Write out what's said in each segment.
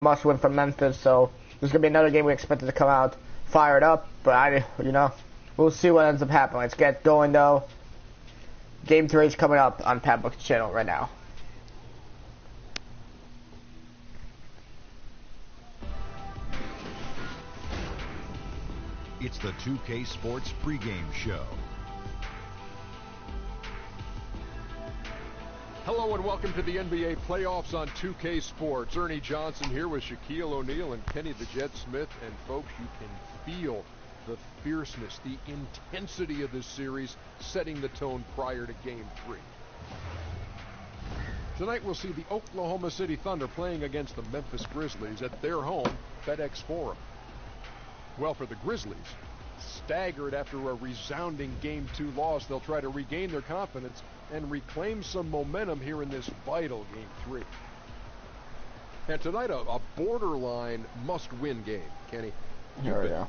must win for Memphis, so there's gonna be another game we expected to come out fired up, but we'll see what ends up happening. Let's get going though. Game 3 is coming up on Pat Book's channel right now. It's the 2K Sports pregame show. Hello and welcome to the NBA playoffs on 2K Sports. Ernie Johnson here with Shaquille O'Neal and Kenny the Jet Smith. And folks, you can feel the fierceness, the intensity of this series setting the tone prior to Game 3. Tonight we'll see the Oklahoma City Thunder playing against the Memphis Grizzlies at their home, FedEx Forum. Well, for the Grizzlies, staggered after a resounding Game 2 loss, they'll try to regain their confidence and reclaim some momentum here in this vital Game 3. And tonight, a borderline must-win game, Kenny. Here we go.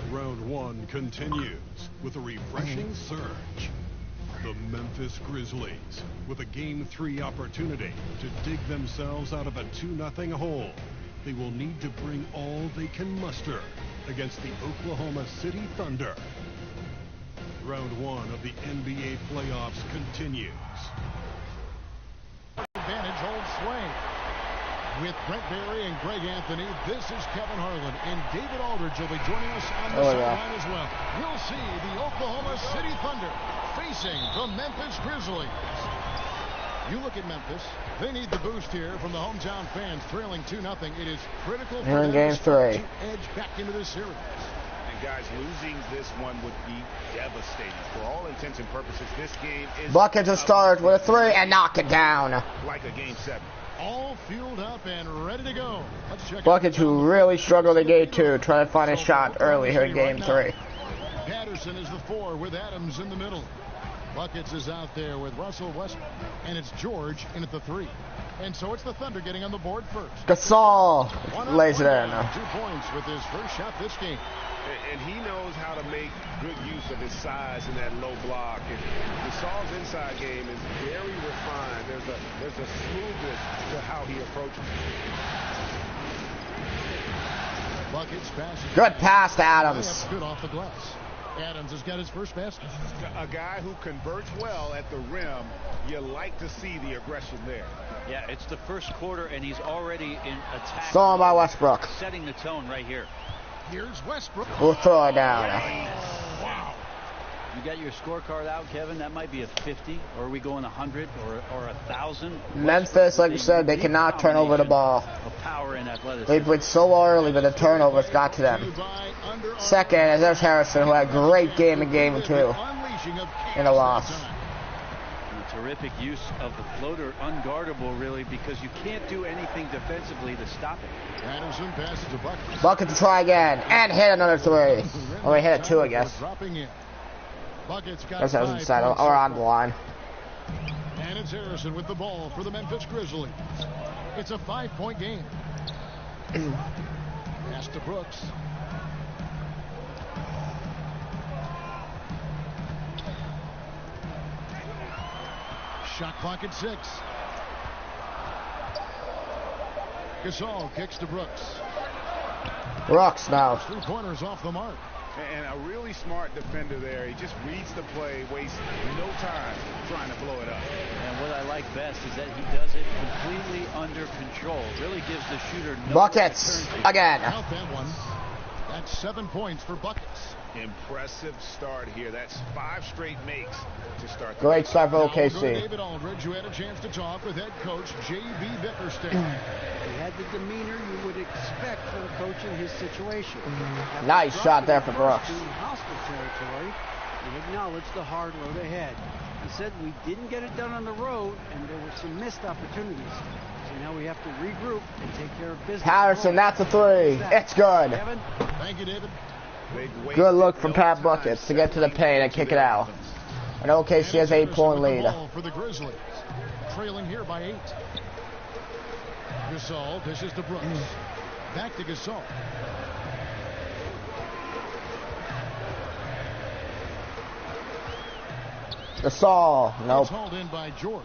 Round 1 continues with a refreshing surge. The Memphis Grizzlies with a Game 3 opportunity to dig themselves out of a 2-0 hole. They will need to bring all they can muster against the Oklahoma City Thunder. Round 1 of the NBA playoffs continues. Advantage holds sway. With Brent Barry and Greg Anthony, this is Kevin Harlan, and David Aldridge will be joining us on the sideline as well. We'll see the Oklahoma City Thunder facing the Memphis Grizzlies. You look at Memphis, they need the boost here from the hometown fans, trailing 2-0. It is critical for them Game 3. to edge back into this series. And guys, losing this one would be devastating. For all intents and purposes, this game is Bucket to start with a 3 and knock it down. like a Game 7. All fueled up and ready to go. Let's check Bucket who really struggled in Game 2, trying to find a shot early here in Game 3. Patterson is the 4 with Adams in the middle. Buckets is out there with Russell Westbrook, and it's George in at the 3. And so it's the Thunder getting on the board first. Gasol lays it in. 2 points with his first shot this game. And he knows how to make good use of his size in that low block. And Gasol's inside game is very refined. There's a smoothness to how he approaches. Buckets pass. Good pass to Adams. Good off the glass. Adams has got his first basket. A guy who converts well at the rim. You like to see the aggression there. Yeah, it's the first quarter, and he's already in attack. Stolen by Westbrook. Setting the tone right here. Here's Westbrook. We'll throw it down. Wow. You got your scorecard out, Kevin. That might be a 50, or are we going 100 or 1,000? Memphis, like you said, they cannot turn over the ball. Of power and athleticism. They played so early, but the turnovers got to them. Second is there's Harrison, who had a great game in Game 2 in a loss. Terrific use of the floater, unguardable really, because you can't do anything defensively to stop it. Anderson passes to Bucket. Bucket to try again and hit another 3. Oh, he hit a 2, I guess. That's how it was inside or on the line. And it's Harrison with the ball for the Memphis Grizzlies. It's a 5-point game. Pass to Brooks. Shot clock at 6. Gasol kicks to Brooks. Brooks now. 3 pointers off the mark. And a really smart defender there. He just reads the play, wastes no time trying to blow it up. And what I like best is that he does it completely under control. Really gives the shooter no Buckets again. Out that one. That's 7 points for Buckets. Impressive start here. That's 5 straight makes to start. Great start for Now we'll go to OKC. David Aldridge, who had a chance to talk with head coach J.B. Bickerstaff. He had the demeanor you would expect from a coach in his situation. After Nice shot there for dropping Brooks. the first in hostile territory, he acknowledged the hard road ahead. He said we didn't get it done on the road, and there were some missed opportunities. So now we have to regroup and take care of business. Patterson, that's a 3. It's good. Kevin? Thank you, David. Good look from Pat Buckets to get to the paint and kick it out. And OKC has 8-point lead. For the Grizzlies, trailing here by 8. Gasol dishes to Brooks. Back to Gasol. Gasol, nope. It's hauled in by George.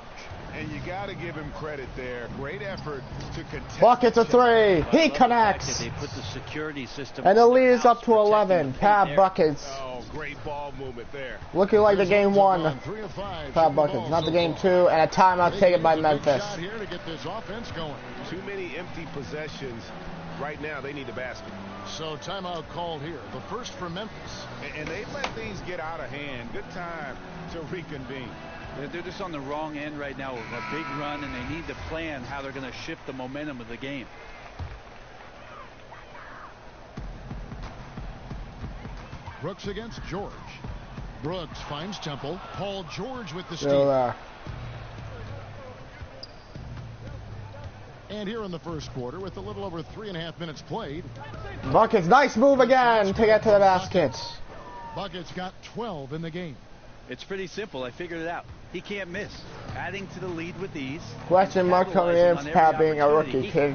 And you got to give him credit there. Great effort to contest. Buckets a 3. He Love the fact that connects. They put the security system. And the on lead is house, up to 11. protecting the Pat paint Buckets. Oh, great ball movement there. Looking like the game 1. 3 of 5. Pat Buckets, not the game 2. And a timeout taken by Memphis. Shot here to get this offense going. Too many empty possessions. Right now, they need a basket. So timeout called here. The first for Memphis. And they let things get out of hand. Good time to reconvene. They're just on the wrong end right now of a big run, and they need to plan how they're going to shift the momentum of the game. Brooks against George. Brooks finds Temple. Paul George with the Still steal. there. And here in the first quarter, with a little over 3.5 minutes played, Buckets, nice move again to get to the basket. Buckets got 12 in the game. It's pretty simple. I figured it out. He can't miss. Adding to the lead with ease. Question mark coming in for Pat being a rookie kid.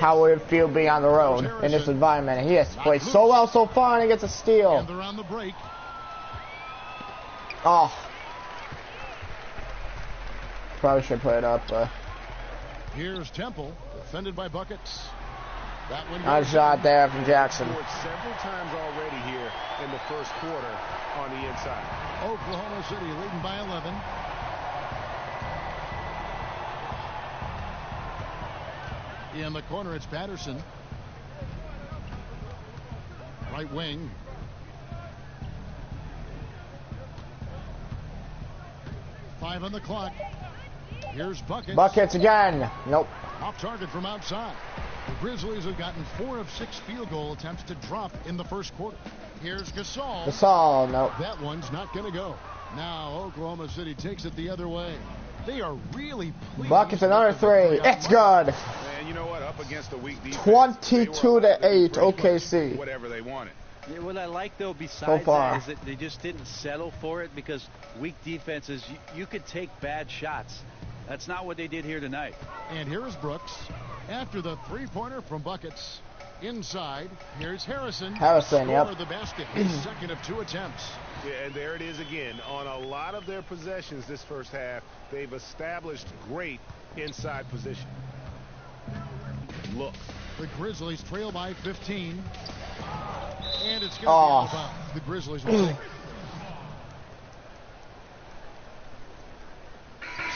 How would it feel being on the road in this environment? He has played so well so far and he gets a And steal. they're on the break. Oh. Probably should put it up, but Here's Temple, defended by Buckets. That one nice goes shot in. there from Jackson. Scored several times already here in the first quarter on the inside. Oklahoma City leading by 11. In the corner, it's Patterson. Right wing. Five on the clock. Here's Buckets. Buckets again. Nope. Off target from outside. The Grizzlies have gotten 4 of 6 field goal attempts to drop in the first quarter. Here's Gasol. Gasol, nope. That one's not going to go. Now Oklahoma City takes it the other way. They are really pleased. Buckets another 3. It's good. And you know what? Up against a weak defense, 22 to 8 pretty much OKC. whatever they wanted. Yeah, what I like, though, besides far. that, is that they just didn't settle for it, because weak defenses, you could take bad shots. That's not what they did here tonight. And here is Brooks. After the three-pointer from Buckets. Inside, here's Harrison. Harrison, yep. Scored the basket. His second of 2 attempts. Yeah, and there it is again. On a lot of their possessions this first half, they've established great inside position. Look. The Grizzlies trail by 15. And it's going to be Oh. out of bounds. The Grizzlies will take it.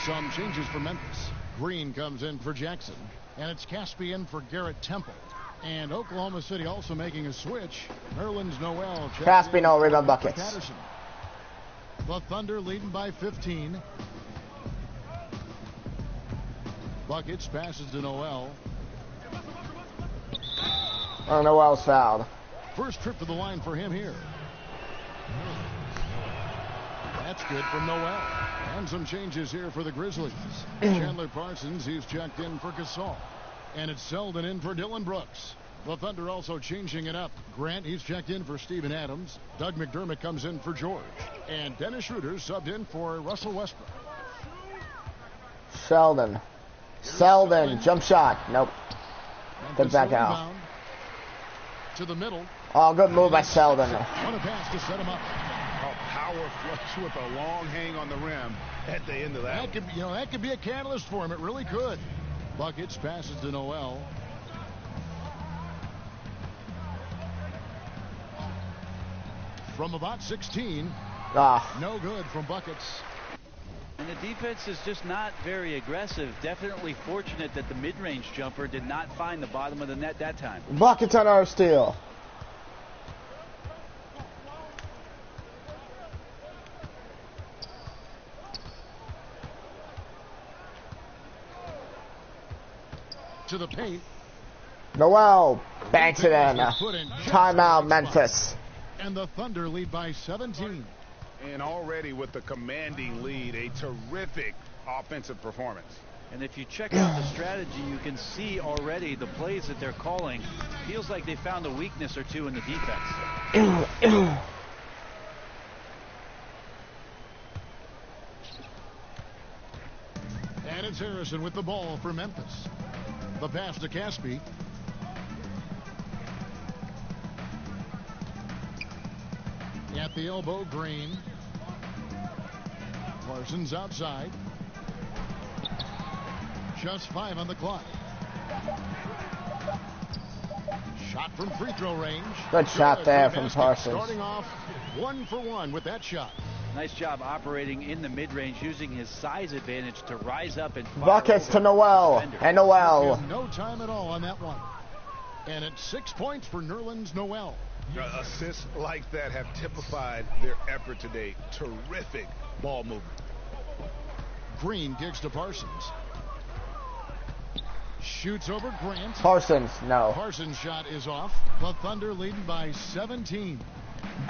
Some changes for Memphis. Green comes in for Jackson. And it's Caspian for Garrett Temple. And Oklahoma City also making a switch. Nerlens Noel. checks Caspian, in no, for rebound buckets. Patterson. The Thunder leading by 15. Buckets passes to Noel. Oh, Noel's fouled. First trip to the line for him here. That's good from Noel. And some changes here for the Grizzlies. Chandler Parsons, he's checked in for Gasol. And it's Selden in for Dylan Brooks. The Thunder also changing it up. Grant, he's checked in for Steven Adams. Doug McDermott comes in for George. And Dennis Schroeder subbed in for Russell Westbrook. Sheldon. Jump shot. Nope. Good back out. Rebound to the middle. Oh, good move by Sheldon. On a pass to set him up. A power flush with a long hang on the rim at the end of that. That could be a catalyst for him. It really could. Buckets passes to Noel. From about 16. Ah, No good from Buckets. And the defense is just not very aggressive. Definitely fortunate that the mid-range jumper did not find the bottom of the net that time. Buckets on our steal. To the paint. Noel banks it in. Put in just Timeout, the right Memphis. spot. And the Thunder lead by 17. And already with the commanding lead, a terrific offensive performance. And if you check out the strategy, you can see already the plays that they're calling. Feels like they found a weakness or two in the defense. And it's Harrison with the ball for Memphis. The pass to Caspi. At the elbow, Green. Parsons outside. Just 5 on the clock. Shot from free throw range. Good shot there from Basket. Parsons. Starting off 1 for 1 with that shot. Nice job operating in the mid-range, using his size advantage to rise up and fire Buckets over to Noel. the defender. And Noel. No time at all on that one. And it's 6 points for Nerlens Noel. Assists like that have typified their effort today. Terrific ball movement. Green kicks to Parsons. Shoots over Grant. Parsons, no. Parsons' shot is off. The Thunder leading by 17.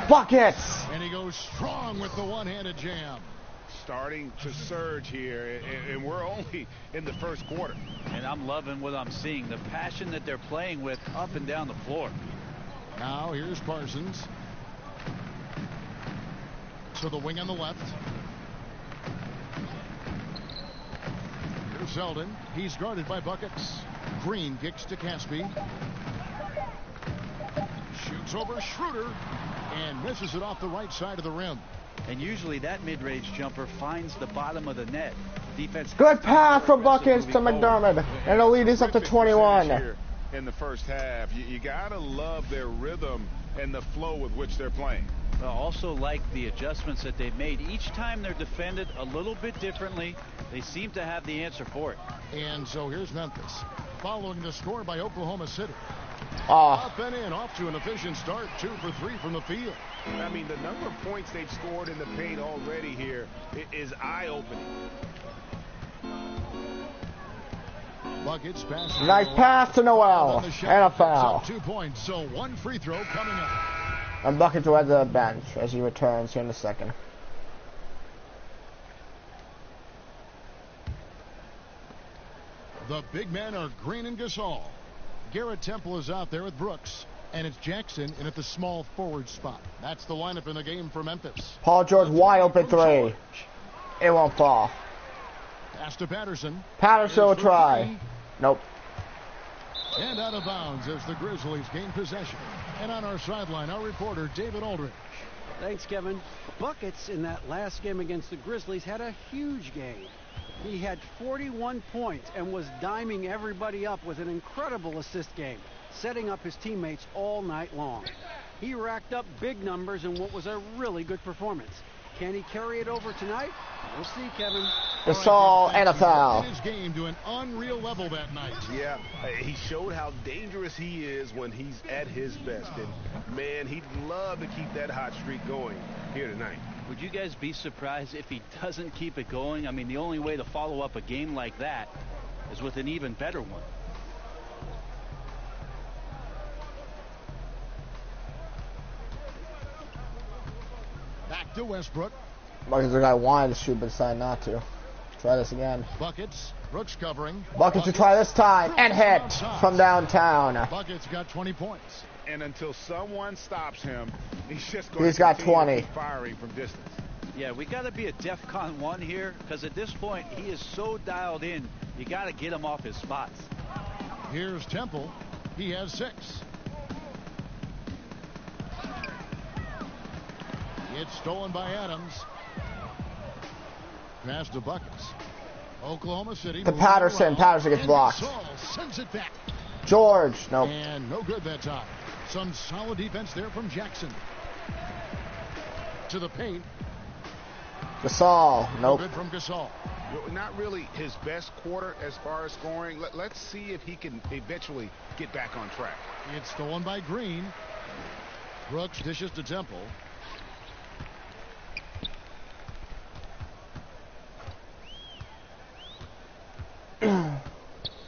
Buckets! And he goes strong with the one-handed jam. Starting to surge here, and we're only in the first quarter. And I'm loving what I'm seeing. The passion that they're playing with up and down the floor. Now here's Parsons. To the wing on the left. Here's Zeldin. He's guarded by Buckets. Green kicks to Caspi. Shoots over Schroeder. And misses it off the right side of the rim. And usually that mid-range jumper finds the bottom of the net. Defense. Good pass from Buckets to McDermott. And the lead is up to 21. Here in the first half, you gotta love their rhythm and the flow with which they're playing. Also like the adjustments that they've made. Each time they're defended a little bit differently, they seem to have the answer for it. And so here's Memphis. Following the score by Oklahoma City. Oh, Up and in, off to an efficient start. 2 for 3 from the field. I mean, the number of points they've scored in the paint already here is eye-opening. Buckets pass. nice pass to Noel. On the shot, And a puts foul. up 2 points, so 1 free throw coming up. And Buckets will at the bench as he returns here in a second. The big men are Green and Gasol. Garrett Temple is out there with Brooks. And it's Jackson in at the small forward spot. That's the lineup in the game for Memphis. Paul George wide open three. It won't fall. Pass to Patterson. Patterson will Here's for try. three. Nope. And out of bounds as the Grizzlies gain possession. And on our sideline, our reporter, David Aldridge. Thanks, Kevin. Buckets in that last game against the Grizzlies had a huge game. He had 41 points and was diming everybody up with an incredible assist game, setting up his teammates all night long. He racked up big numbers in what was a really good performance. Can he carry it over tonight? We'll see, Kevin. Gasol and a foul. His game to an unreal level that night. Yeah, he showed how dangerous he is when he's at his best. And, man, he'd love to keep that hot streak going here tonight. Would you guys be surprised if he doesn't keep it going? I mean, the only way to follow up a game like that is with an even better one. Back to Westbrook. Buckets the guy wanted to shoot but decided not to. Try this again. Buckets. Brooks covering. Buckets to try this time and hit from downtown. Buckets got 20 points. And until someone stops him, he's just going He's to got continue 20. to keep firing from distance. Yeah, we got to be a DEFCON 1 here, because at this point, he is so dialed in, you got to get him off his spots. Here's Temple. He has 6. It's stolen by Adams. Pass to Buckets. Oklahoma City. To Patterson. Patterson gets blocked. Gasol sends it back. George. Nope. And no good that time. Some solid defense there from Jackson. To the paint. Gasol. No Nope. good from Gasol. Not really his best quarter as far as scoring. Let's see if he can eventually get back on track. It's stolen by Green. Brooks dishes to Temple.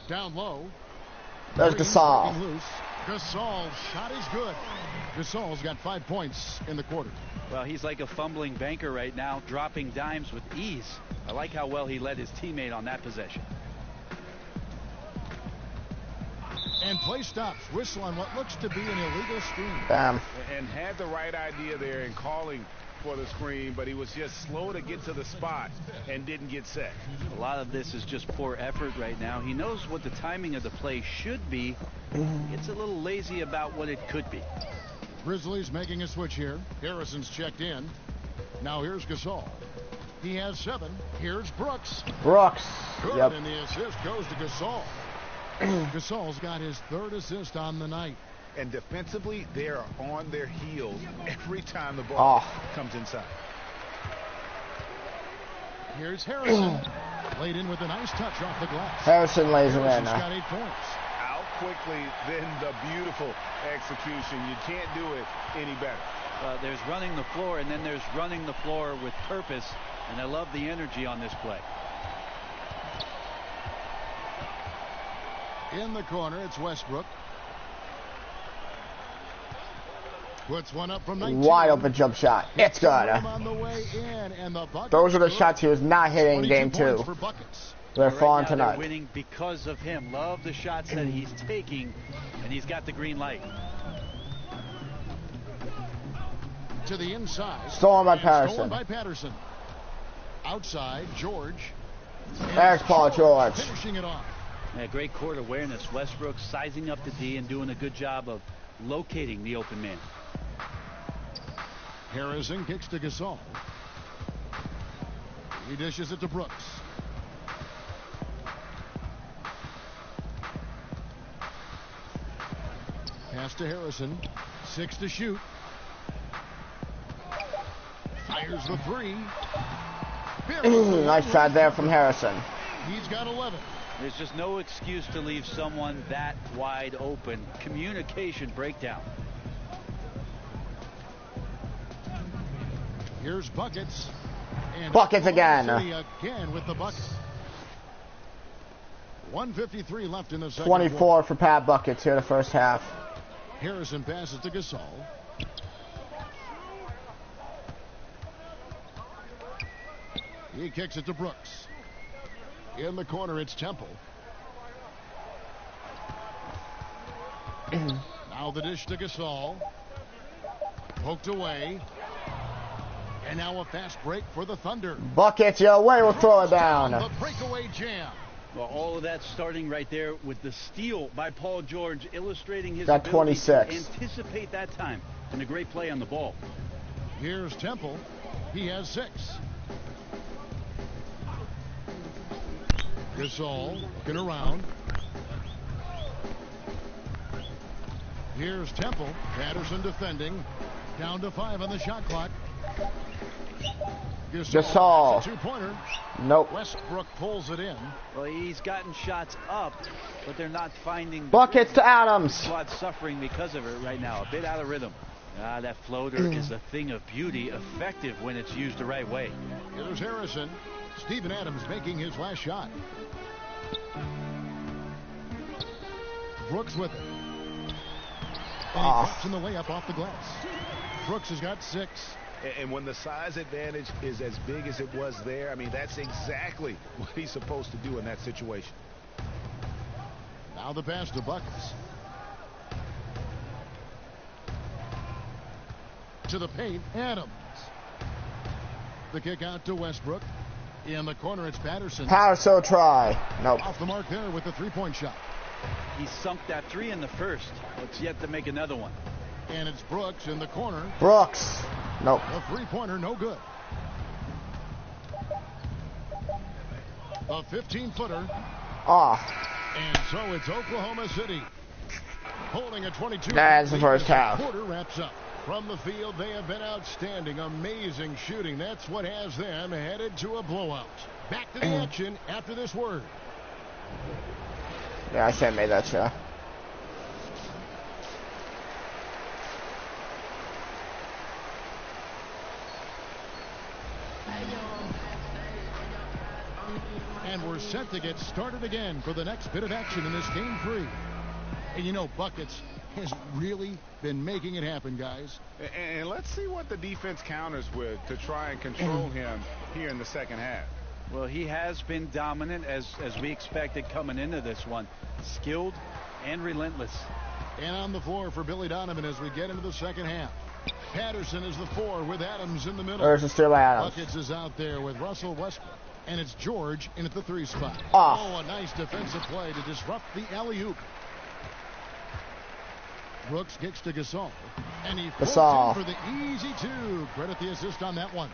Down low. There's Gasol. Breaking loose. Gasol's shot is good. Gasol's got 5 points in the quarter. Well, he's like a fumbling banker right now, dropping dimes with ease. I like how well he led his teammate on that possession. And play stops. Whistle on what looks to be an illegal screen. Damn. And had the right idea there in calling for the screen, but he was just slow to get to the spot and didn't get set. A lot of this is just poor effort right now. He knows what the timing of the play should be. It's a little lazy about what it could be. Grizzlies making a switch here. Harrison's checked in. Now here's Gasol. He has 7. Here's Brooks. Brooks. Good, Yep. and the assist goes to Gasol. Gasol's got his 3rd assist on the night. And defensively, they are on their heels every time the ball comes inside. Here's Harrison. Laid in with a nice touch off the glass. Harrison lays it in. Harrison's got 8 points. Out quickly, then the beautiful execution. You can't do it any better. There's running the floor, and then there's running the floor with purpose, and I love the energy on this play. In the corner, it's Westbrook. Puts one up from 19. Wide open jump shot. It's good. On the way in, and the Those are the shots he was not hitting in game 2. for buckets. They're Right falling now, tonight. they're winning because of him. Love the shots that he's taking, and he's got the green light. To the inside. Stolen by And Patterson. Stolen by Patterson. Outside, George. There's Paul George. Finishing it off. Yeah, great court awareness. Westbrook sizing up the D and doing a good job of locating the open man. Harrison kicks to Gasol. He dishes it to Brooks. Pass to Harrison. 6 to shoot. Fires the 3. Nice shot there from Harrison. He's got 11. There's just no excuse to leave someone that wide open. Communication breakdown. Here's buckets. And Buckets again. City again with the buckets. 1:53 left in the second 24 quarter. for Pat Buckets here in the first half. Harrison passes to Gasol. He kicks it to Brooks. In the corner, it's Temple. Now the dish to Gasol. Poked away. And now a fast break for the Thunder. Buckets your way, we'll throw it down. The breakaway jam. Well, all of that starting right there with the steal by Paul George, illustrating his Got ability 26. to anticipate that time, and a great play on the ball. Here's Temple. He has 6. Gasol looking around. Here's Temple. Patterson defending. Down to 5 on the shot clock. Gasol. 2-pointer. Nope. Westbrook pulls it in. Well, he's gotten shots up, but they're not finding. Buckets to Adams. Squad suffering because of it right now. A bit out of rhythm. That floater is a thing of beauty, effective when it's used the right way. Here's Harrison. Steven Adams making his last shot. Brooks with it. And he drops in the layup off the glass. Brooks has got 6. And when the size advantage is as big as it was there, I mean, that's exactly what he's supposed to do in that situation. Now the pass to Buckets. To the paint, Adams. The kick out to Westbrook. In the corner, it's Patterson. Patterson try. Nope. Off the mark there with the 3-point shot. He sunk that 3 in the first. It's yet to make another one. And it's Brooks in the corner. Brooks. Nope. A 3-pointer, no good. A 15-footer. And so it's Oklahoma City holding a 22. That's the first half. Quarter wraps up. From the field, they have been outstanding. Amazing shooting. That's what has them headed to a blowout. Back to the action after this word. Yeah, I should have made that shot. And we're set to get started again for the next bit of action in this game 3. And you know, Buckets has really been making it happen, guys. And let's see what the defense counters with to try and control him here in the second half. Well, he has been dominant as we expected coming into this one. Skilled and relentless. And on the floor for Billy Donovan as we get into the second half. Patterson is the 4 with Adams in the middle. There's a steal by Adams. Buckets is out there with Russell Westbrook. And it's George in at the 3 spot. Oh, a nice defensive play to disrupt the alley-oop. Brooks kicks to Gasol. And he puts in for the easy 2. Credit the assist on that one.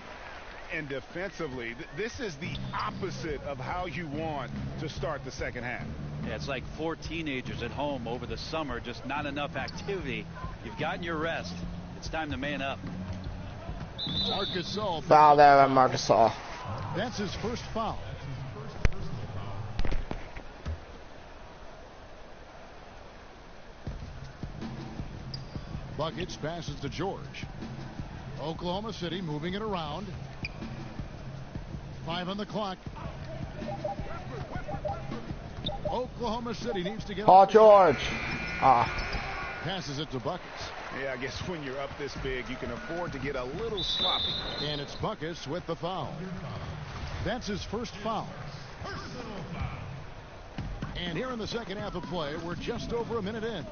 And defensively, this is the opposite of how you want to start the second half. Yeah, it's like 4 teenagers at home over the summer, just not enough activity. You've gotten your rest. It's time to man up. Marc Gasol. Foul there on Marc Gasol. That's his first foul. Buckets passes to George. Oklahoma City moving it around. 5 on the clock. Oklahoma City needs to get Paul George. Passes it to Buckets. Yeah, I guess when you're up this big, you can afford to get a little sloppy. And it's Buckets with the foul. That's his first foul. And here in the second half of play, we're just over a minute in.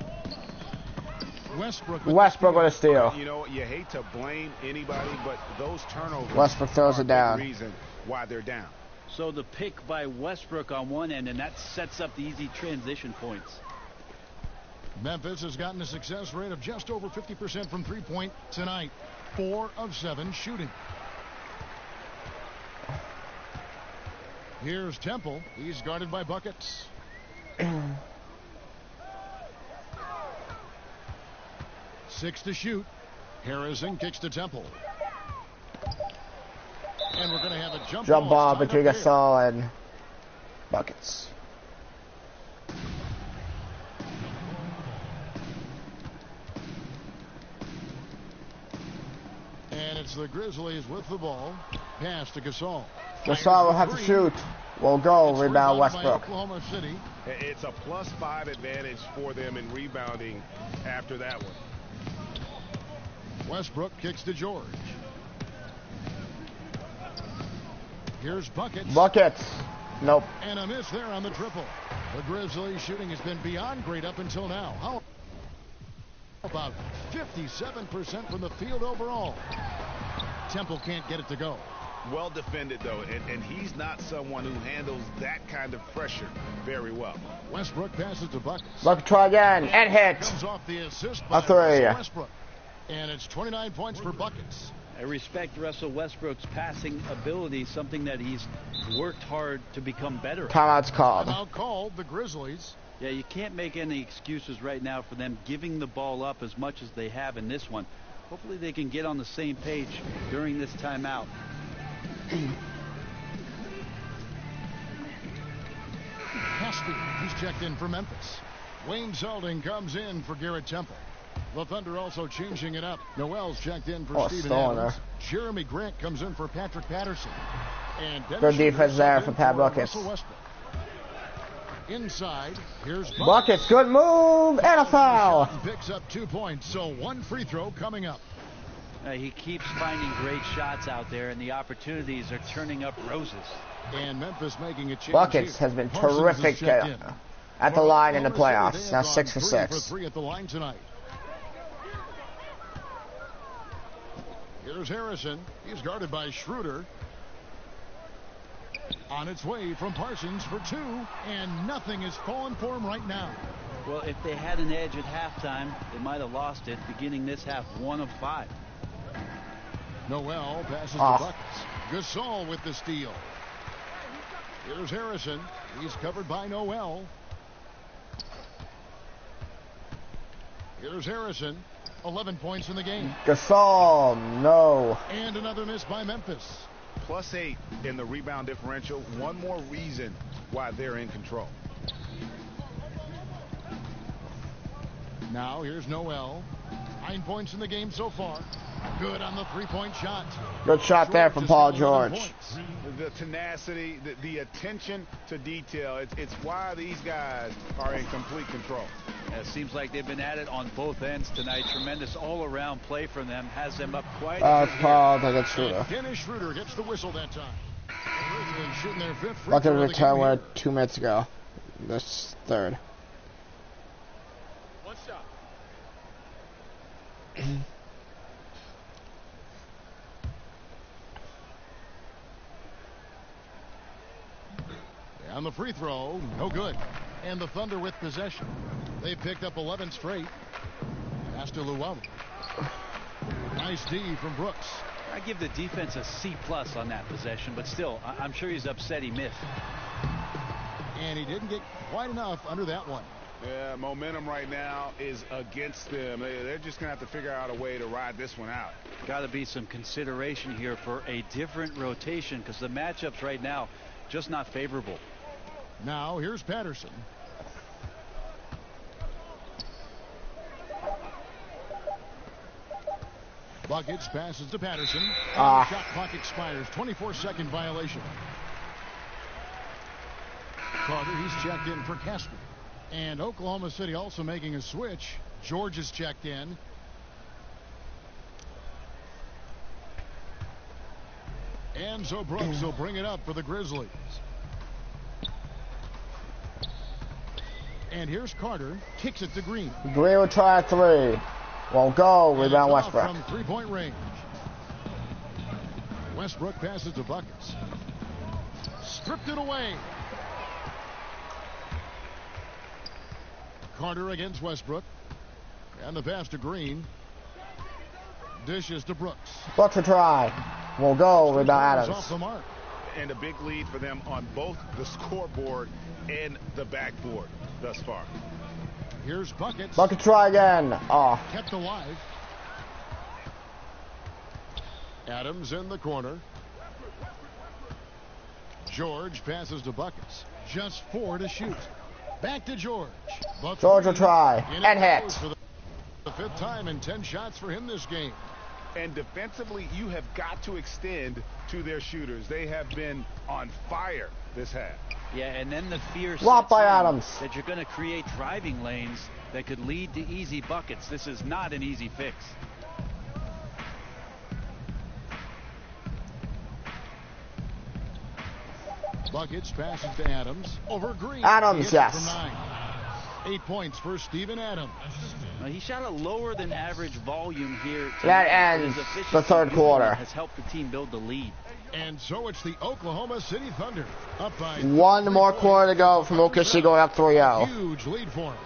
Westbrook with a steal. You know, you hate to blame anybody, but those turnovers Westbrook throws it down. The reason why they're down. So the pick by Westbrook on one end, and that sets up the easy transition points. Memphis has gotten a success rate of just over 50% from three-point tonight. 4 of 7 shooting. Here's Temple. He's guarded by Buckets. 6 to shoot. Harrison kicks to Temple. And we're going to have a jump ball between Gasol and Buckets. And it's the Grizzlies with the ball. Pass to Gasol. Gasol will have to shoot. Will go. Rebound Westbrook. Oklahoma City. It's a +5 advantage for them in rebounding after that one. Westbrook kicks to George. Here's Buckets. Buckets. Nope. And a miss there on the triple. The Grizzlies shooting has been beyond great up until now. How about 57% from the field overall? Temple can't get it to go. Well defended, though, and he's not someone who handles that kind of pressure very well. Westbrook passes to Buckets. Bucket try again and hit. Comes off the assist by A 3. Westbrook. And it's 29 points for Buckets. I respect Russell Westbrook's passing ability, something that he's worked hard to become better at. Timeout's called. Timeout called, the Grizzlies. Yeah, you can't make any excuses right now for them giving the ball up as much as they have in this one. Hopefully they can get on the same page during this timeout. Caspi, he's checked in for Memphis. Wayne Zeldin comes in for Garrett Temple. The Thunder also changing it up. Noel's checked in for Steven Adams. Jeremy Grant comes in for Patrick Patterson. And good defense there for Pat Buckets. Inside, here's Buckets. Good move and a foul. Picks up 2 points, so 1 free throw coming up. He keeps finding great shots out there, and the opportunities are turning up roses. And Memphis making a change. Buckets has been terrific at the line in the playoffs. Now 6 for 6. For 3 at the line tonight. Here's Harrison. He's guarded by Schroeder. On its way from Parsons for 2, and nothing is falling for him right now. Well, if they had an edge at halftime, they might have lost it. Beginning this half, 1 of 5. Noel passes to Buckets. Gasol with the steal. Here's Harrison. He's covered by Noel. Here's Harrison. 11 points in the game. Gasol, no. And another miss by Memphis. +8 in the rebound differential. One more reason why they're in control. Now here's Noel. 9 points in the game so far. Good on the 3-point shot. Good shot there from Paul George. the tenacity, the attention to detail. It's why these guys are in complete control. It seems like they've been at it on both ends tonight. Tremendous all-around play from them. Has them up quite a bit. Paul, I got Schroeder. Dennis Schroeder gets the whistle that time. Grizzlies shooting their fifth free About to throw of the return game where here. 2 minutes ago. This third. One shot. On the free throw, no good. And the Thunder with possession. They picked up 11 straight. Pass to Llewellyn. Nice D from Brooks. I give the defense a C+ on that possession, but still, I'm sure he's upset he missed. And he didn't get quite enough under that one. Yeah, momentum right now is against them. They're just going to have to figure out a way to ride this one out. Got to be some consideration here for a different rotation because the matchups right now just not favorable. Now here's Patterson. Buckets passes to Patterson. And shot clock expires. 24-second violation. Carter, he's checked in for Casper. And Oklahoma City also making a switch. George is checked in. And so Brooks will bring it up for the Grizzlies. And here's Carter. Kicks it to Green. Green will try a 3. Won't go. Rebound It's off Westbrook. from three-point range. Westbrook passes to Buckets. Stripped it away. Carter against Westbrook. And the pass to Green. Dishes to Brooks. Brooks will try. Won't go. Rebound Off Adams. the mark. And a big lead for them on both the scoreboard and the backboard thus far. Here's Buckets. Bucket try again. Oh. Kept alive. Adams in the corner. George passes to Buckets. Just 4 to shoot. Back to George. But George will try. in And it hit. goes for the 5th time and 10 shots for him this game. And defensively, you have got to extend to their shooters. They have been on fire this half. Yeah, and then the fear Blocked by sets in Adams. that you're going to create driving lanes that could lead to easy buckets. This is not an easy fix. Buckets passes to Adams. Over Green. Adams, He hits yes. it from 9. 8 points for Steven Adams. He shot a lower than average volume here. That tonight, but ends his efficiency the third using it quarter. has helped the team build the lead. And so it's the Oklahoma City Thunder. Up by 1 more quarter to go from OKC going up 3-0. huge lead for them.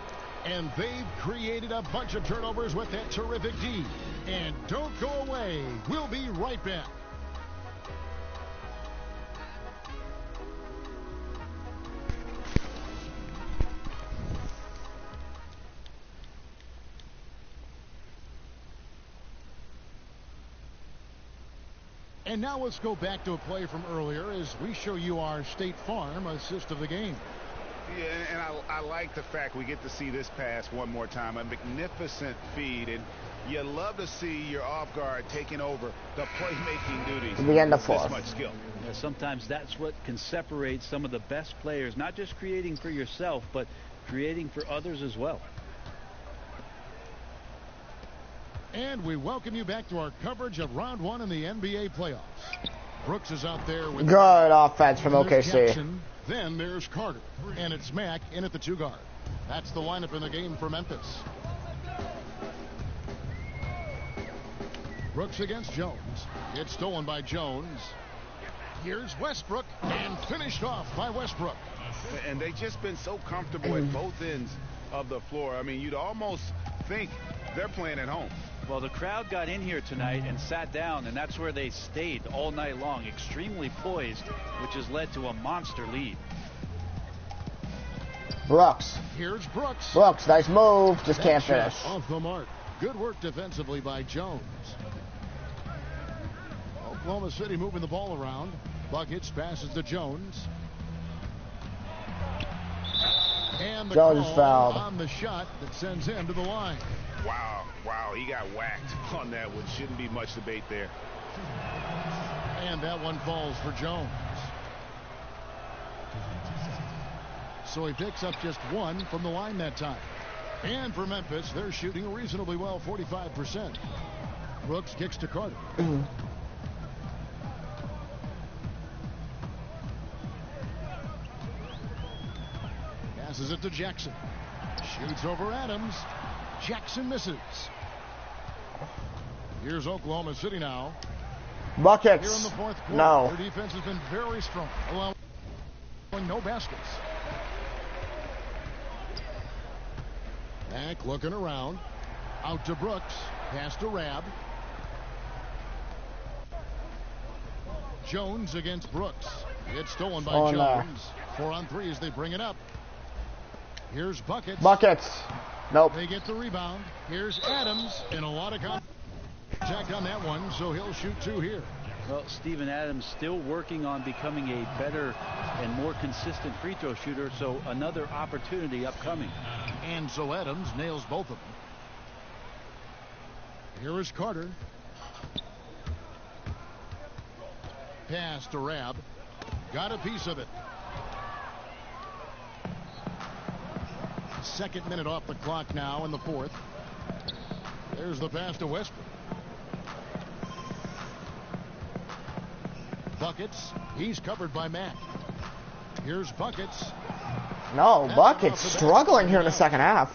And they've created a bunch of turnovers with that terrific D. And don't go away. We'll be right back. And now let's go back to a play from earlier as we show you our State Farm assist of the game. Yeah, and I like the fact we get to see this pass one more time. A magnificent feed, and you love to see your off guard taking over the playmaking duties. We begin the with fourth. this much skill. Yeah, sometimes that's what can separate some of the best players, not just creating for yourself, but creating for others as well. And we welcome you back to our coverage of round 1 in the NBA playoffs. Brooks is out there with Good offense from There's OKC. Jackson, then there's Carter, and it's Mack in at the 2 guard. That's the lineup in the game for Memphis. Brooks against Jones. It's stolen by Jones. Here's Westbrook, and finished off by Westbrook. And they've just been so comfortable at both ends of the floor. I mean, you'd almost think they're playing at home. Well, the crowd got in here tonight and sat down, and that's where they stayed all night long, extremely poised, which has led to a monster lead. Brooks. Here's Brooks. Brooks, nice move. Just That can't shot finish. off the mark. Good work defensively by Jones. Oklahoma City moving the ball around. Buckets passes to Jones. And the Jones call fouled. on the shot that sends him to the line. Wow, he got whacked on that one. Shouldn't be much debate there. And that one falls for Jones. so he picks up just 1 from the line that time. And for Memphis, they're shooting reasonably well, 45%. Brooks kicks to Carter. Passes it to Jackson. Shoots over Adams. Jackson misses. Here's Oklahoma City now. Buckets. Here in the fourth quarter, No. their defense has been very strong, allowing no baskets. Back looking around. Out to Brooks. Pass to Rabb. Jones against Brooks. It's stolen by Jones. 4 on 3 as they bring it up. Here's Buckets. Buckets. Nope. They get the rebound. Here's Adams. And a lot of contact on that one, so he'll shoot 2 here. Well, Steven Adams still working on becoming a better and more consistent free throw shooter, so another opportunity upcoming. And so Adams nails both of them. Here is Carter. Pass to Rabb. Got a piece of it. Second minute off the clock now in the fourth. There's the pass to Westbrook. Buckets. He's covered by Mack. Here's Buckets. No, Buckets struggling here in the second half.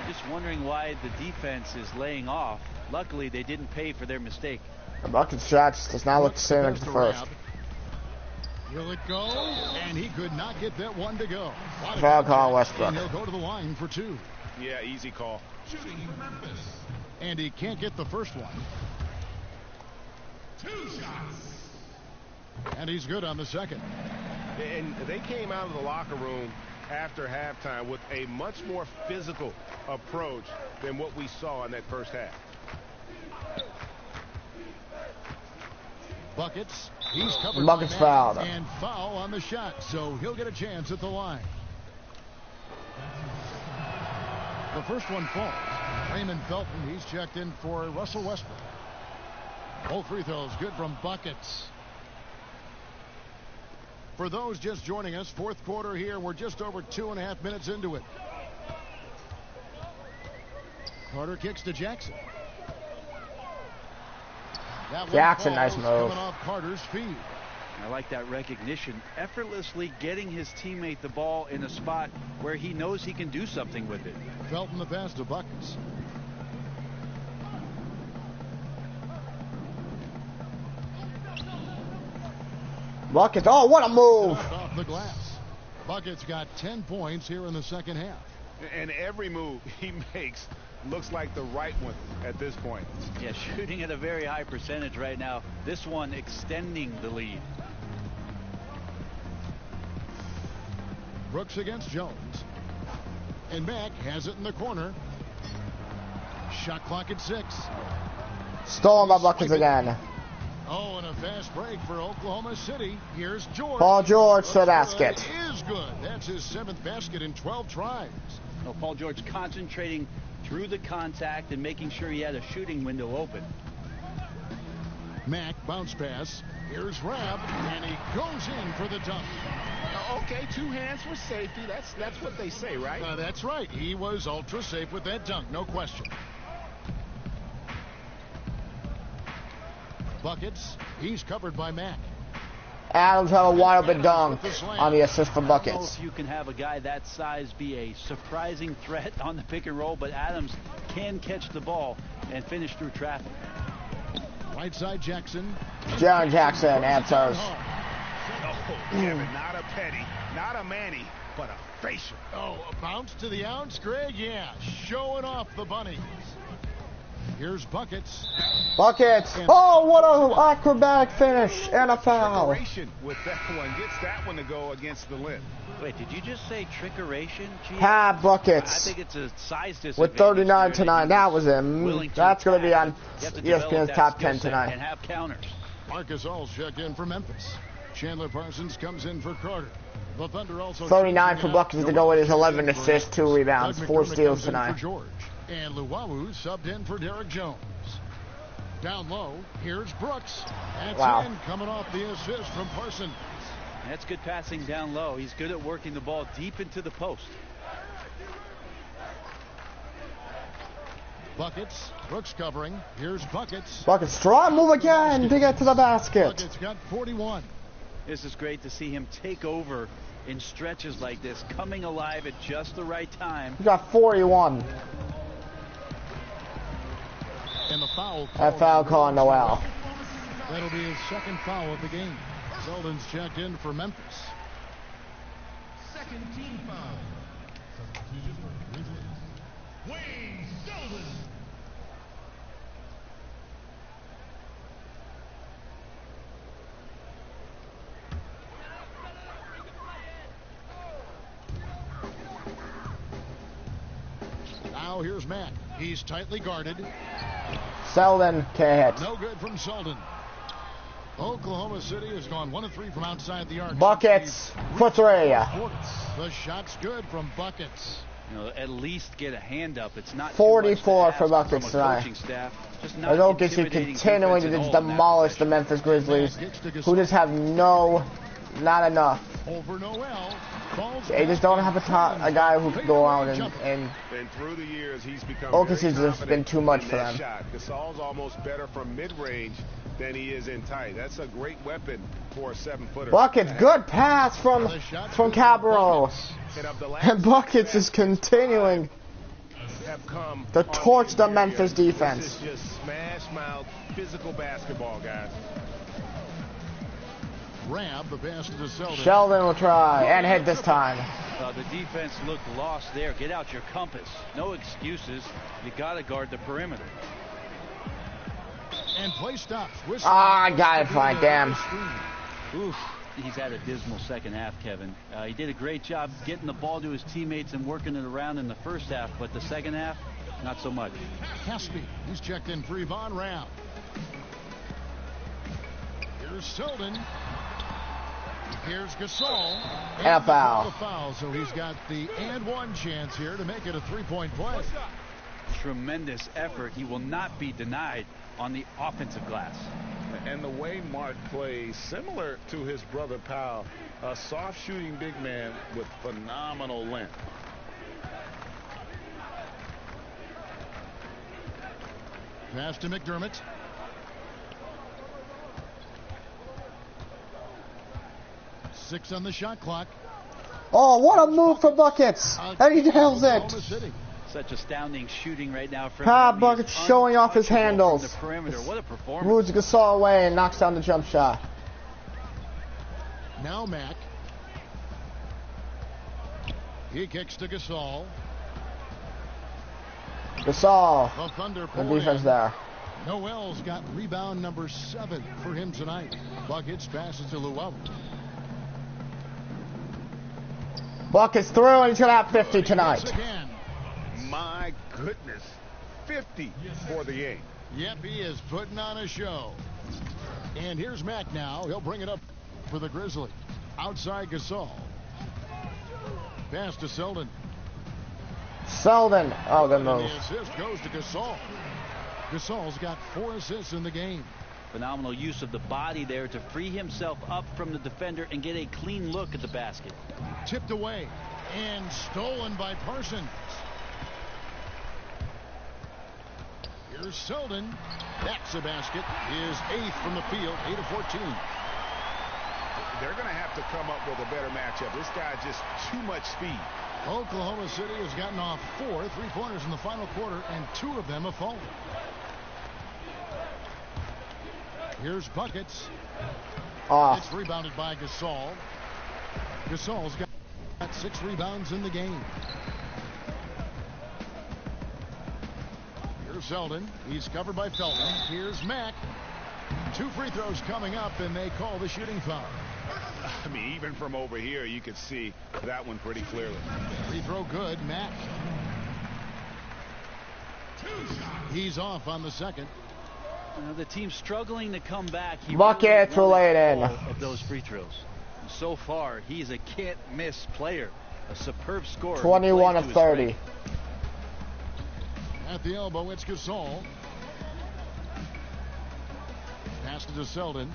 Just wondering why the defense is laying off. Luckily, they didn't pay for their mistake. The Buckets shots does not look the same as the first. Will it go? And he could not get that one to go. Foul call Westbrook. And he'll go to the line for 2. Yeah, easy call. Shooting Memphis. And he can't get the first one. 2 shots. And he's good on the second. And they came out of the locker room after halftime with a much more physical approach than what we saw in that first half. Buckets. He's covered. Buckets fouled. And foul on the shot, so he'll get a chance at the line. The first one falls. Raymond Felton, he's checked in for Russell Westbrook. Both free throws good from Buckets. For those just joining us, fourth quarter here. We're just over 2.5 minutes into it. Carter kicks to Jackson. Jackson, nice move. Coming off Carter's feed. I like that recognition. Effortlessly getting his teammate the ball in a spot where he knows he can do something with it. Felton the pass to Buckets. Buckets. Oh, what a move. Off the glass. Buckets got 10 points here in the second half. And every move he makes looks like the right one at this point. Yeah, shooting at a very high percentage right now. This one extending the lead. Brooks against Jones. And Mack has it in the corner. Shot clock at 6. Stolen by Buckets again. Oh, and a fast break for Oklahoma City. Here's George. Paul George to the basket. Is good. That's his 7th basket in 12 tries. Well, Paul George concentrating through the contact and making sure he had a shooting window open. Mack bounce pass. Here's Rabb, and he goes in for the dunk. Okay, 2 hands for safety. That's what they say, right? That's right. He was ultra safe with that dunk, no question. Buckets. He's covered by Mack. Adams have a wide open dunk on the assist for I don't know Buckets. if you can have a guy that size be a surprising threat on the pick and roll, but Adams can catch the ball and finish through traffic. Right side Jackson. Jaron Jackson answers. Oh, Kevin, not a petty, not a Manny, but a facial. Oh, a bounce to the ounce, Greg? Yeah, showing off the bunnies. Here's Buckets. Buckets. Oh, what an acrobatic finish and a foul. With that one, gets that one to go against the limb. Wait, did you just say trickeration? Pat I Buckets. think it's a size disadvantage. With 39 there tonight. That was him. That's going to be on You have to develop ESPN's that top skill 10 set tonight. And have counters. Marcus All's check in for Memphis. Chandler Parsons comes in for Carter. The Thunder also 39 for Buckets to go with his 11 assists, 2 rebounds, Doug 4 McDermott steals comes in tonight. for George. And Luwawu subbed in for Derek Jones. Down low, here's Brooks. That's Wow. in, coming off the assist from Parsons. That's good passing down low. He's good at working the ball deep into the post. Buckets. Brooks covering. Here's Buckets. Buckets, strong move again to get to the basket. Buckets got 41. This is great to see him take over in stretches like this, coming alive at just the right time. He got 41. And the foul call. That foul call on Noel. That'll be his second foul of the game. Selden's checked in for Memphis. Second team foul. Substitution for Grizzlies. Wayne Selden. Now here's Matt. He's tightly guarded. Selden can't hit. No good from Selden. Oklahoma City has gone 1 of 3 from outside the arc. Buckets for 3. The shot's good from Buckets. You know, at least get a hand up. It's not 44 for Buckets tonight. As OKC continuing to just demolish the Memphis Grizzlies, who just have not enough. Over Noel. They just don't have a guy who can go around and through the years, he's become OKC's just been too much for them. Gasol's almost better from mid-range than he is in tight. That's a great weapon for a 7-footer. Buckets, good pass from Cabarro. And Buckets is continuing to torch the Memphis defense. This is just smash-mouth, physical basketball, guys. Grab the pass to Selden. Sheldon will try and hit this time. The defense looked lost there. Get out your compass. No excuses. You got to guard the perimeter. And play stops. I got it fine. Damn. Oof. He's had a dismal second half, Kevin. He did a great job getting the ball to his teammates and working it around in the first half, but the second half, not so much. Caspi, he's checked in for Yvonne Rao. Here's Selden. Here's Gasol. And a foul. Foul, so he's got the and one chance here to make it a 3-point play. Tremendous effort. He will not be denied on the offensive glass. And the way Mark plays, similar to his brother Powell, a soft shooting big man with phenomenal length. Pass to McDermott. Six on the shot clock. Oh, what a move for Buckets. And he nails it. Such astounding shooting right now from Buckets showing off his handles. The perimeter. What a performance. Moves Gasol away and knocks down the jump shot. Now Mack. He kicks to Gasol. Gasol. The Thunder The defense there. Noel's got rebound number 7 for him tonight. Buckets passes to Llewellyn. Buckets through, and he's going to have 50 tonight. My goodness. 50 for the game. Yep, he is putting on a show. And here's Mack now. He'll bring it up for the Grizzlies. Outside Gasol. Pass to Selden. Selden. Oh, good move. The assist goes to Gasol. Gasol's got 4 assists in the game. Phenomenal use of the body there to free himself up from the defender and get a clean look at the basket. Tipped away and stolen by Parsons. Here's Selden. That's a basket. His 8th from the field, 8 of 14. They're going to have to come up with a better matchup. This guy just too much speed. Oklahoma City has gotten off 4 3-pointers in the final quarter, and 2 of them have fallen. Here's Buckets. It's rebounded by Gasol. Gasol's got 6 rebounds in the game. Here's Selden. He's covered by Felton. Here's Mack. 2 free throws coming up, and they call the shooting foul. I mean, even from over here, you could see that one pretty clearly. Free throw good, Mack. He's off on the second. The team's struggling to come back. Buckets related of those free throws. So far, he's a can't-miss player. A superb scorer. 21 of 30. At the elbow, it's Gasol. Pass to Selden.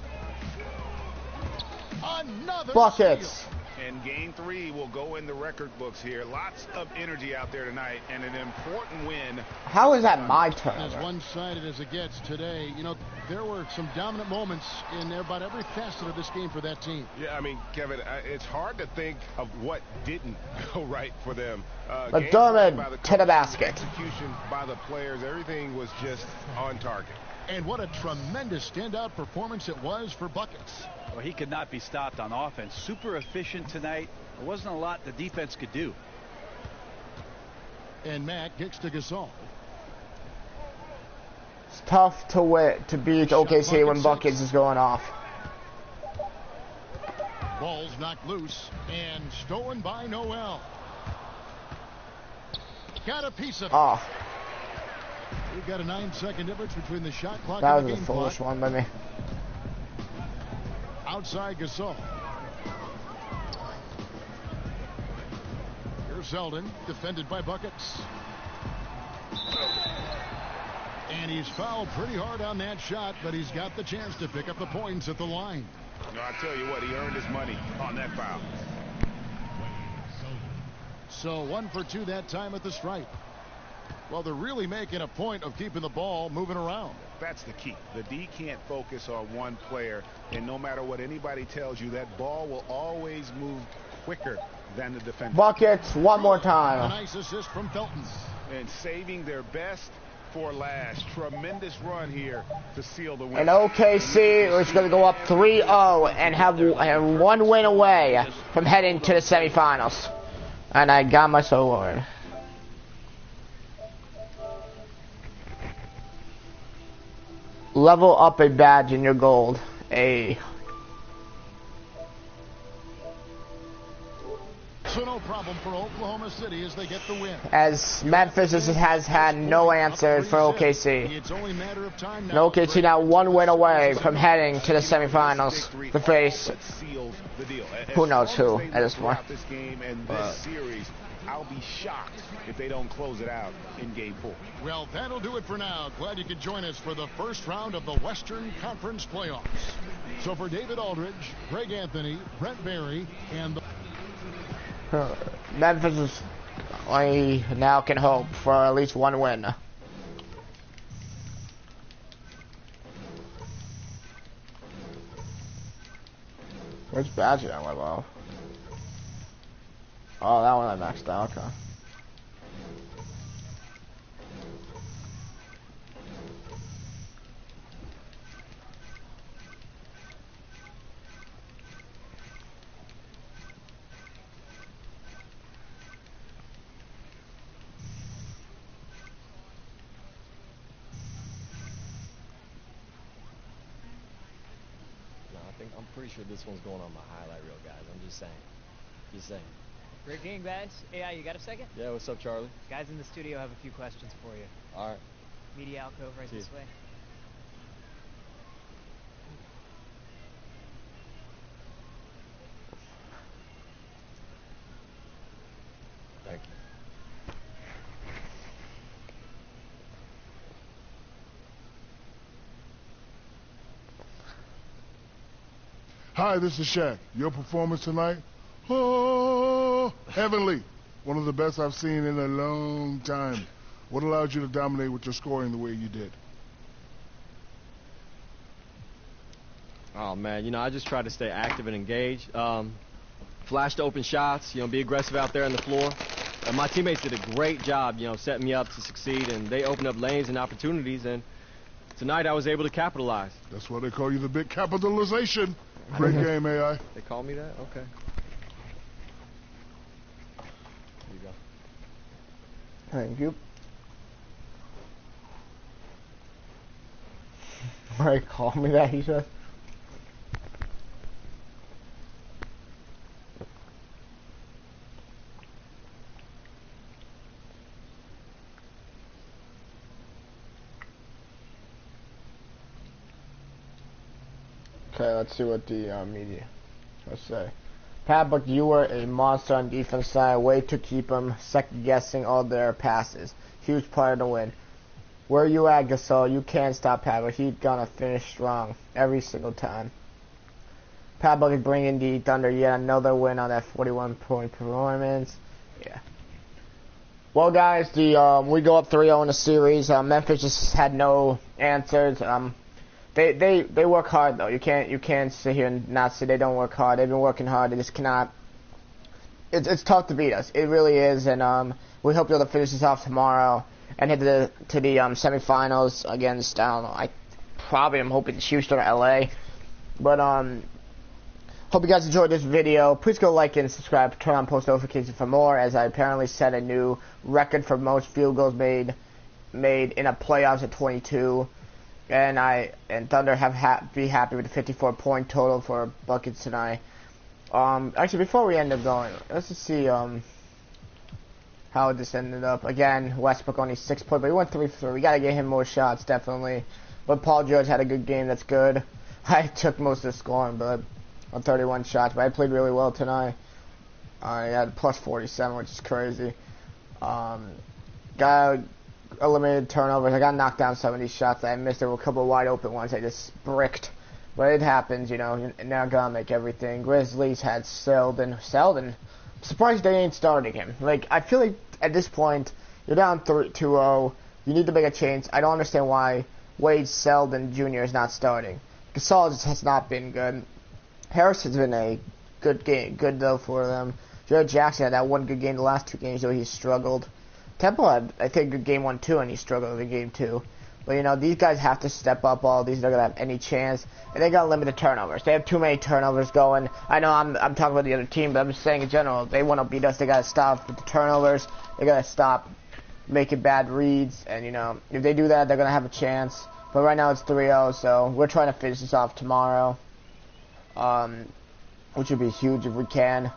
Another Buckets. steal. And game 3 will go in the record books here. Lots of energy out there tonight, and an important win. How is that my As turnover? one-sided as it gets today, you know, there were some dominant moments in about every facet of this game for that team. Yeah, I mean, Kevin, it's hard to think of what didn't go right for them. McDermott game by the to the coaches, basket. Execution by the players. Everything was just on target. And what a tremendous standout performance it was for Buckets. Well, he could not be stopped on offense. Super efficient tonight. There wasn't a lot the defense could do. And Matt kicks to Gasol. It's tough to beat OKC when Buckets is going off. Ball's knocked loose and stolen by Noel. Got a piece of it. Oh, We've got a 9-second difference between the shot clock that and the was a game foolish clock. one by me. Outside Gasol. Here's Zeldin, defended by Buckets. And he's fouled pretty hard on that shot, but he's got the chance to pick up the points at the line. No, I tell you what, he earned his money on that foul. So 1 for 2 that time at the stripe. Well, they're really making a point of keeping the ball moving around. That's the key. The D can't focus on one player, and no matter what anybody tells you, that ball will always move quicker than the defender. Buckets one more A time. nice assist from Felton. And saving their best for last. Tremendous run here to seal the win. And OKC is going to go up 3-0 and have one win away from heading to the semifinals. And I got my sword. Level up a badge in your gold. So no problem for Oklahoma City as they get the win. As Memphis has had no answers for OKC. It's only a matter of time And now. OKC now 1 win away from heading to the semifinals to face who knows who at this point. This game and this series, I'll be shocked if they don't close it out in game 4. Well, that'll do it for now. Glad you could join us for the first round of the Western Conference playoffs. So for David Aldridge, Greg Anthony, Brent Barry, and the Memphis is only now can hope for at least 1 win. Where's Badger on level? Oh, that one I maxed out. Okay. I'm pretty sure this one's going on my highlight reel, guys. I'm just saying. Just saying. Great game, guys. AI, you got a second? Yeah, what's up, Charlie? Guys in the studio have a few questions for you. All right. Media alcove right See this you. way. Thank you. Hi, this is Shaq. Your performance tonight? Oh, heavenly. One of the best I've seen in a long time. What allowed you to dominate with your scoring the way you did? Oh, man, you know, I just try to stay active and engaged. Flash to open shots, you know, be aggressive out there on the floor. And my teammates did a great job, you know, setting me up to succeed, and they opened up lanes and opportunities, and tonight I was able to capitalize. That's why they call you the big capitalization. Great game, AI. They call me that? Okay. Here you go. Thank you. Alright, call me that, he said. Okay, let's see what the media let's say. Pat, but you were a monster on defense side. Way to keep them second guessing all their passes. Huge part of the win. Where you at, Gasol? You can't stop Pat, but he's gonna finish strong every single time. Pat Buckets bringing the Thunder yet another win on that 41-point performance. Yeah. Well, guys, we go up 3-0 in the series. Memphis just had no answers. They work hard though. You can't sit here and not say they don't work hard. They've been working hard. They just cannot. It's tough to beat us. It really is, and we hope they'll be able to finish this off tomorrow and head to the semifinals against, I don't know, I'm hoping Houston or LA. But hope you guys enjoyed this video. Please go like and subscribe, turn on post notifications for more, as I apparently set a new record for most field goals made in a playoffs at 22. And Thunder be happy with the 54-point total for buckets tonight. Actually, before we end up going, let's just see how this ended up. Again, Westbrook only 6 points, but he went 3 for 3. We gotta get him more shots, definitely. But Paul George had a good game. That's good. I took most of the scoring, but on 31 shots. But I played really well tonight. I had plus 47, which is crazy. Got eliminated turnovers. I got knocked down some of these shots that I missed. There were a couple of wide open ones I just bricked. But it happens, you know. You're not gonna make everything. Grizzlies had Selden. I'm surprised they ain't starting him. Like, I feel like at this point, you're down 2-0. You need to make a change. I don't understand why Wade Selden Jr. is not starting. Gasol just has not been good. Harris has been a good though for them. Jared Jackson had that one good game the last 2 games, though he struggled. Temple had, I think, a good game 1 too, and he struggled in game 2. But, you know, these guys have to step up. All these, they're going to have any chance. And they got limited turnovers. They have too many turnovers going. I know I'm talking about the other team, but I'm just saying in general, they want to beat us. They got to stop with the turnovers. They got to stop making bad reads. And, you know, if they do that, they're going to have a chance. But right now it's 3-0, so we're trying to finish this off tomorrow. Which would be huge if we can.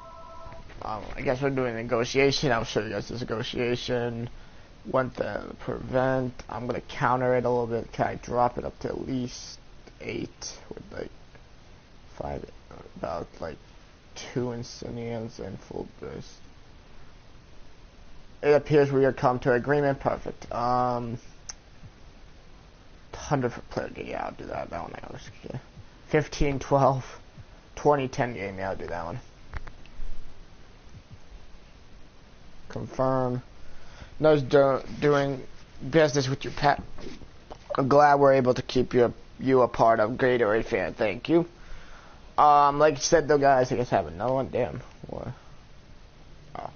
I guess we're doing a negotiation. I'll show you guys this negotiation. Want to prevent. I'm going to counter it a little bit. Can I drop it up to at least 8 with like 5, about like 2 insignias and full burst. It appears we have come to agreement. Perfect. 100 for player game. Yeah, I'll do that. That one I always get. 15-12. 20-10 game. Yeah, I'll do that one. Confirm. Knows doing business with your pet. I'm glad we're able to keep you a part of Gatorade fan. Thank you. Like I said though, guys, I guess I have another one. Damn. What? Oh.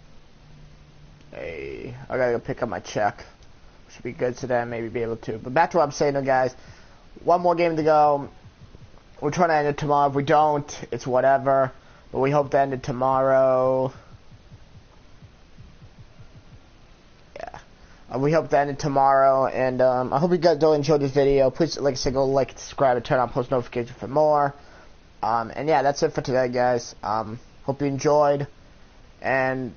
Hey, I gotta go pick up my check. Should be good today. Maybe be able to. But back to what I'm saying though, guys. One more game to go. We're trying to end it tomorrow. If we don't, it's whatever. But we hope to end it tomorrow. We hope to end it tomorrow, and I hope you guys do enjoy this video. Please, like I said, go like, subscribe, and turn on post notifications for more. And yeah, that's it for today, guys. Hope you enjoyed, and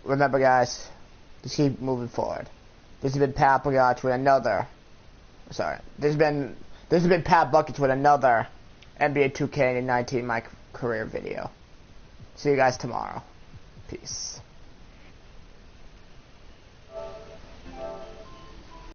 remember, guys, just keep moving forward. This has been Pat Buckets with another. Sorry, this has been Pat Buckets with another NBA 2K19 my career video. See you guys tomorrow. Peace.